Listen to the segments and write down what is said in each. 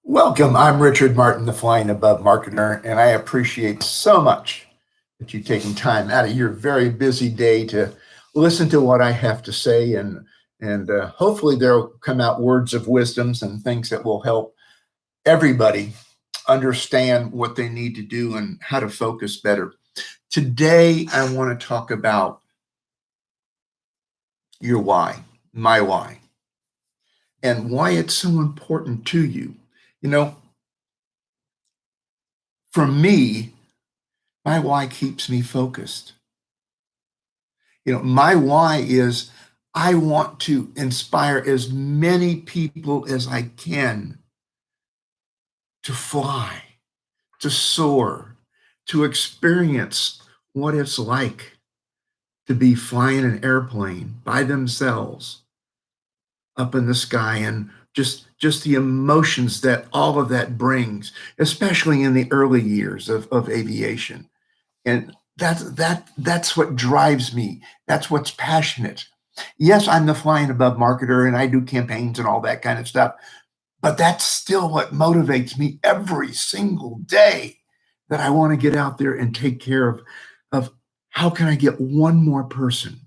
Welcome. I'm Richard Martin, the Flying Above marketer, and I appreciate so much that you taking time out of your very busy day to listen to what I have to say, and hopefully there'll come out words of wisdoms and things that will help everybody understand what they need to do and how to focus better. Today, I want to talk about your why, my why, and why it's so important to you. You know, for me, my why keeps me focused. My why is I want to inspire as many people as I can to fly, to soar, to experience what it's like to be flying an airplane by themselves up in the sky, and just the emotions that all of that brings, especially in the early years of aviation. And that's what drives me. That's what's passionate. Yes, I'm the Flying Above marketer and I do campaigns and all that kind of stuff, but that's still what motivates me every single day, that I want to get out there and take care of how can I get one more person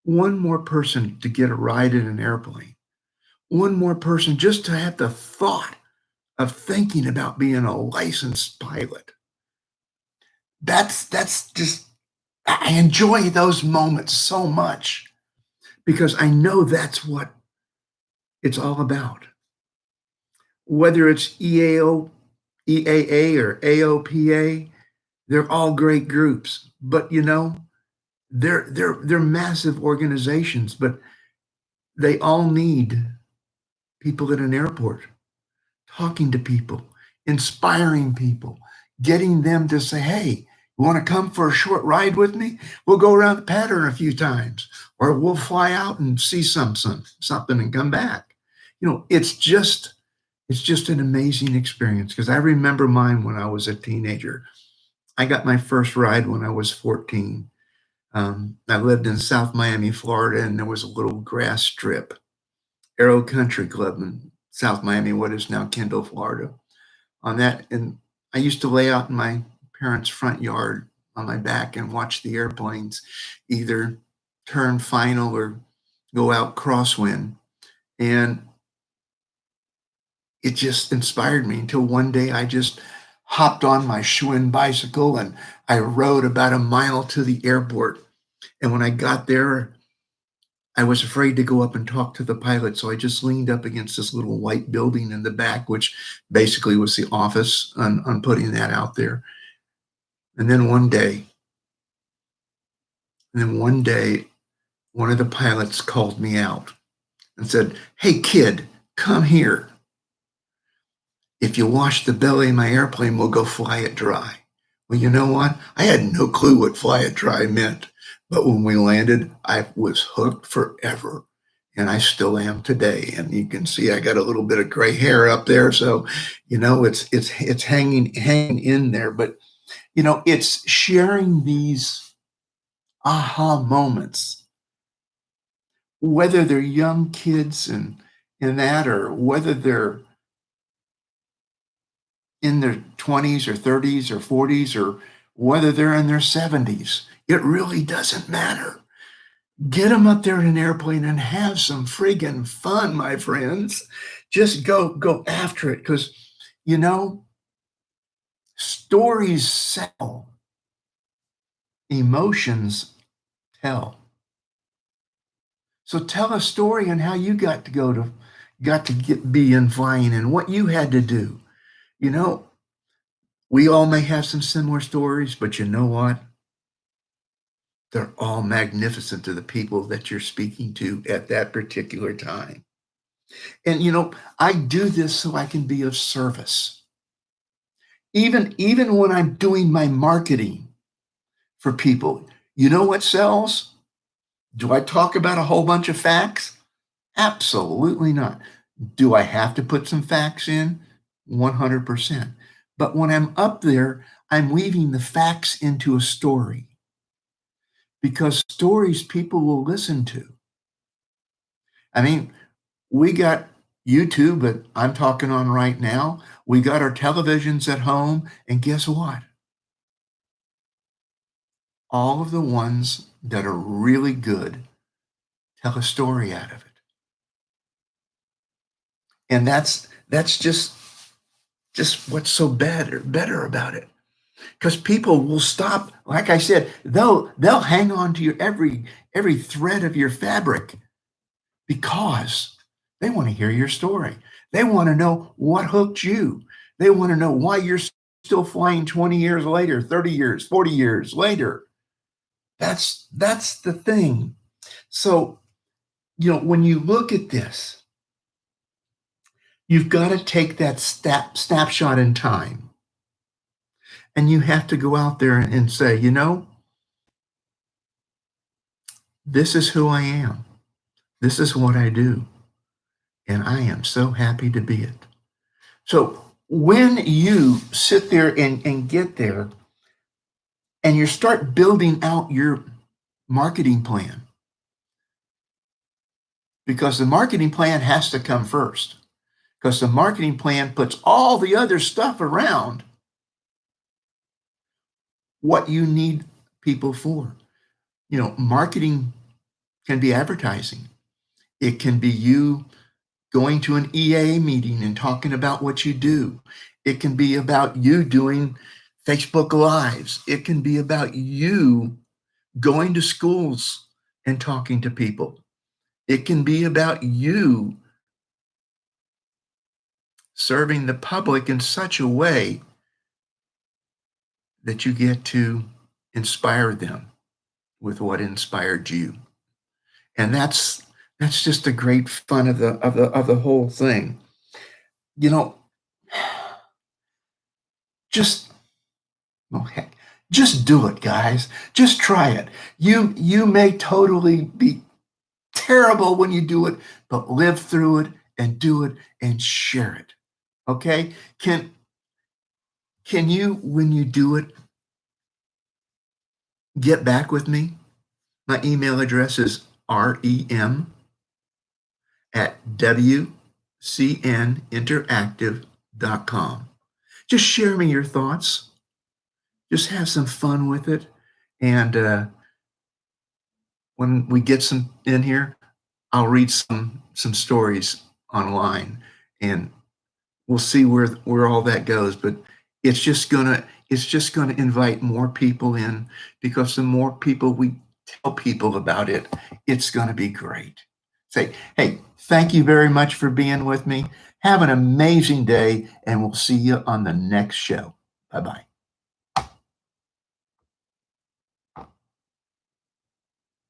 to get a ride in an airplane, one more person just to have the thought of thinking about being a licensed pilot. That's just, I enjoy those moments so much because I know that's what it's all about. Whether it's EAA or AOPA, they're all great groups. But they're massive organizations, but they all need people at an airport, talking to people, inspiring people, getting them to say, hey, you want to come for a short ride with me? We'll go around the pattern a few times, or we'll fly out and see something and come back. It's just an amazing experience, because I remember mine when I was a teenager. I got my first ride when I was 14. I lived in South Miami, Florida, and there was a little grass strip, Aero Country Club in South Miami, what is now Kendall, Florida. On that, and I used to lay out in my parents' front yard on my back and watch the airplanes either turn final or go out crosswind. And it just inspired me until one day I just hopped on my Schwinn bicycle and I rode about a mile to the airport. And when I got there, I was afraid to go up and talk to the pilot. So I just leaned up against this little white building in the back, which basically was the office on putting that out there. And then one day, one of the pilots called me out and said, hey, kid, come here. If you wash the belly of my airplane, we'll go fly it dry. Well, you know what? I had no clue what fly it dry meant. But when we landed, I was hooked forever. And I still am today. And you can see I got a little bit of gray hair up there. So, it's hanging in there. But, it's sharing these aha moments, whether they're young kids and that, or whether they're in their 20s or 30s or 40s, or whether they're in their 70s. It really doesn't matter. Get them up there in an airplane and have some friggin' fun, my friends. Just go after it, because stories sell, emotions tell. So tell a story on how you got to be in flying and what you had to do. You know, we all may have some similar stories, but you know what? They're all magnificent to the people that you're speaking to at that particular time. And I do this so I can be of service. Even when I'm doing my marketing for people, you know what sells? Do I talk about a whole bunch of facts? Absolutely not. Do I have to put some facts in? 100%. But when I'm up there, I'm weaving the facts into a story, because stories people will listen to. I mean, we got YouTube that I'm talking on right now. We got our televisions at home, and guess what? All of the ones that are really good tell a story out of it. And that's just what's so better about it. Because people will stop, like I said, they'll hang on to your every thread of your fabric because they want to hear your story. They want to know what hooked you. They want to know why you're still flying 20 years later, 30 years, 40 years later. That's the thing. So, when you look at this, you've got to take that snapshot in time. And you have to go out there and say, this is who I am. This is what I do. And I am so happy to be it. So when you sit there and get there and you start building out your marketing plan, because the marketing plan has to come first, because the marketing plan puts all the other stuff around what you need people for. Marketing can be advertising. It can be you going to an EA meeting and talking about what you do. It can be about you doing Facebook Lives. It can be about you going to schools and talking to people. It can be about you serving the public in such a way that you get to inspire them with what inspired you. And that's just the great fun of the whole thing. Just heck, just do it, guys. Just try it. You may totally be terrible when you do it, but live through it and do it and share it. Okay? Can you, when you do it, get back with me? My email address is rem@wcninteractive.com. Just share me your thoughts. Just have some fun with it. And when we get some in here, I'll read some stories online, and we'll see where all that goes. But it's just gonna invite more people in, because the more people we tell people about it, it's gonna be great. Say, hey, thank you very much for being with me. Have an amazing day, and we'll see you on the next show. Bye-bye.